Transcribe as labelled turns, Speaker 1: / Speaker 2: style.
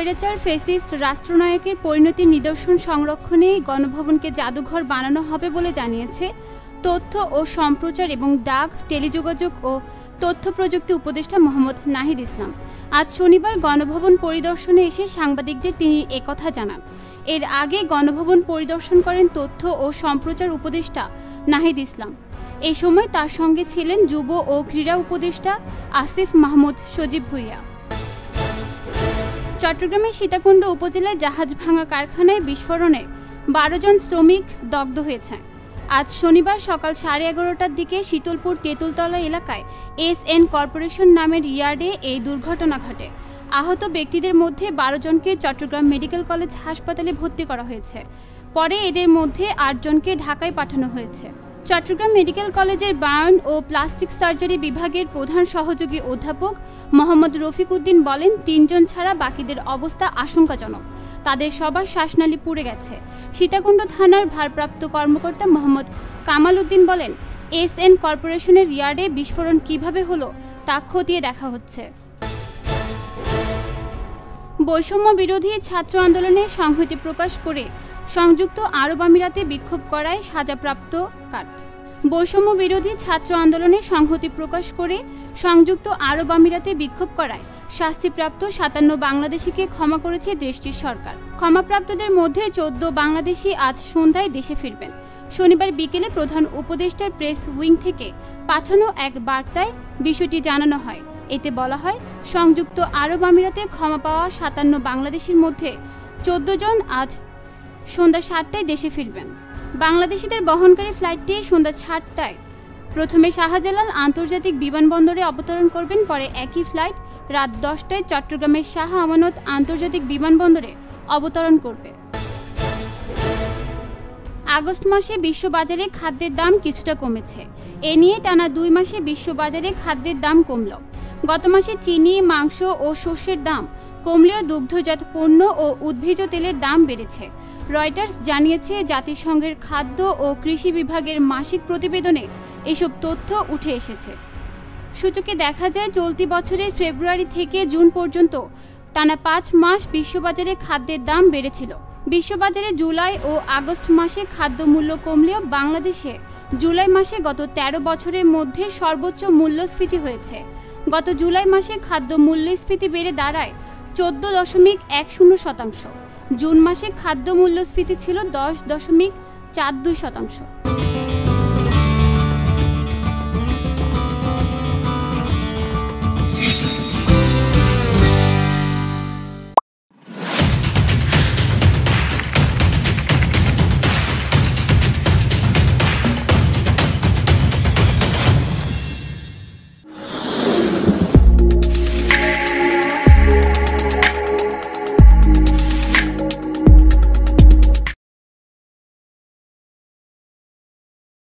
Speaker 1: স্বৈরাচার ফ্যাসিস্ট রাষ্ট্রনায়কের পরিণতির নিদর্শন সংরক্ষণে গণভবনকে জাদুঘর বানানো হবে বলে জানিয়েছে তথ্য ও সম্প্রচার এবং ডাক, টেলিযোগাযোগ ও তথ্য প্রযুক্তি উপদেষ্টা মোহাম্মদ নাহিদ ইসলাম। আজ শনিবার গণভবন পরিদর্শনে এসে সাংবাদিকদের তিনি একথা জানান। এর আগে গণভবন পরিদর্শন করেন তথ্য ও সম্প্রচার উপদেষ্টা নাহিদ ইসলাম। এই সময় তার সঙ্গে ছিলেন যুব ও ক্রীড়া উপদেষ্টা আসিফ মাহমুদ সজীব ভুঁইয়া। চট্টগ্রামের সীতাকুণ্ড উপজেলায় জাহাজ ভাঙা কারখানায় বিস্ফোরণে 12 জন শ্রমিক দগ্ধ হয়েছে। আজ শনিবার সকাল 11:30টার দিকে শীতলপুর তেঁতুলতলা এলাকায় এসএন কর্পোরেশন নামের ইয়ার্ডে এই দুর্ঘটনা ঘটে। আহত ব্যক্তিদের মধ্যে 12 জনকে চট্টগ্রাম মেডিকেল কলেজ হাসপাতালে ভর্তি করা হয়েছে। পরে এদের মধ্যে 8 জনকে ঢাকায় পাঠানো হয়েছে। চট্টগ্রাম মেডিকেল কলেজের বার্ন ও প্লাস্টিক সার্জারি বিভাগের প্রধান সহযোগী অধ্যাপক মোহাম্মদ রফিক উদ্দিন বলেন, 3 জন ছাড়া বাকিদের অবস্থা আশঙ্কাজনক। তাদের সবার শ্বাসনালী পুড়ে গেছে। সীতাকুণ্ড থানার ভারপ্রাপ্ত কর্মকর্তা মোহাম্মদ কামাল উদ্দিন বলেন, এসএন কর্পোরেশনের ইয়ার্ডে বিস্ফোরণ কিভাবে হলো তা খতিয়ে দেখা হচ্ছে। বৈষম্য বিরোধী ছাত্র আন্দোলনে সংহতি প্রকাশ করে সংযুক্ত আরব আমিরাতে বিক্ষোভ করায় সাজাপ্রাপ্ত কাট। বৈষম্য বিরোধী ছাত্র আন্দোলনে সংহতি প্রকাশ করে সংযুক্ত আরব আমিরাতে বিক্ষোভ করায় শাস্তিপ্রাপ্ত 57 বাংলাদেশিকে ক্ষমা করেছে দেশটির সরকার। ক্ষমাপ্রাপ্তদের মধ্যে 14 বাংলাদেশি আজ সন্ধ্যায় দেশে ফিরবেন। শনিবার বিকেলে প্রধান উপদেষ্টার প্রেস উইং থেকে পাঠানো এক বার্তায় বিষয়টি জানানো হয়। এতে বলা হয়, সংযুক্ত আরব আমিরাতে ক্ষমা পাওয়া 57 বাংলাদেশির মধ্যে 14 জন আজ সন্ধ্যা 7টায় দেশে ফিরবেন। বাংলাদেশিদের বহনকারী ফ্লাইটটি সন্ধ্যা 7টায় প্রথমে শাহজালাল আন্তর্জাতিক বিমানবন্দরে অবতরণ করবেন। পরে একই ফ্লাইট রাত 10টায় চট্টগ্রামের শাহ আমানত আন্তর্জাতিক বিমানবন্দরে অবতরণ করবে। আগস্ট মাসে বিশ্ববাজারে খাদ্যের দাম কিছুটা কমেছে। এ নিয়ে টানা 2 মাসে বিশ্ববাজারে খাদ্যের দাম কমল। গত মাসে চিনি, মাংস ও শস্যের দাম কমলেও দুগ্ধজাত পণ্য ও উদ্ভিজ্জ তেলের দাম বেড়েছে। রয়টার্স জানিয়েছে, জাতিসংঘের খাদ্য ও কৃষি বিভাগের মাসিক প্রতিবেদনে এসব তথ্য উঠে এসেছে। সূচকে দেখা যায়, চলতি বছরের ফেব্রুয়ারি থেকে জুন পর্যন্ত টানা 5 মাস বিশ্ববাজারে খাদ্যের দাম বেড়েছিল। বিশ্ববাজারে জুলাই ও আগস্ট মাসে খাদ্য মূল্য কমলেও বাংলাদেশে জুলাই মাসে গত 13 বছরের মধ্যে সর্বোচ্চ মূল্যস্ফীতি হয়েছে। গত জুলাই মাসে খাদ্য মূল্যস্ফীতি বেড়ে দাঁড়ায় 14.10%। জুন মাসে খাদ্য মূল্যস্ফীতি ছিল 10.42%।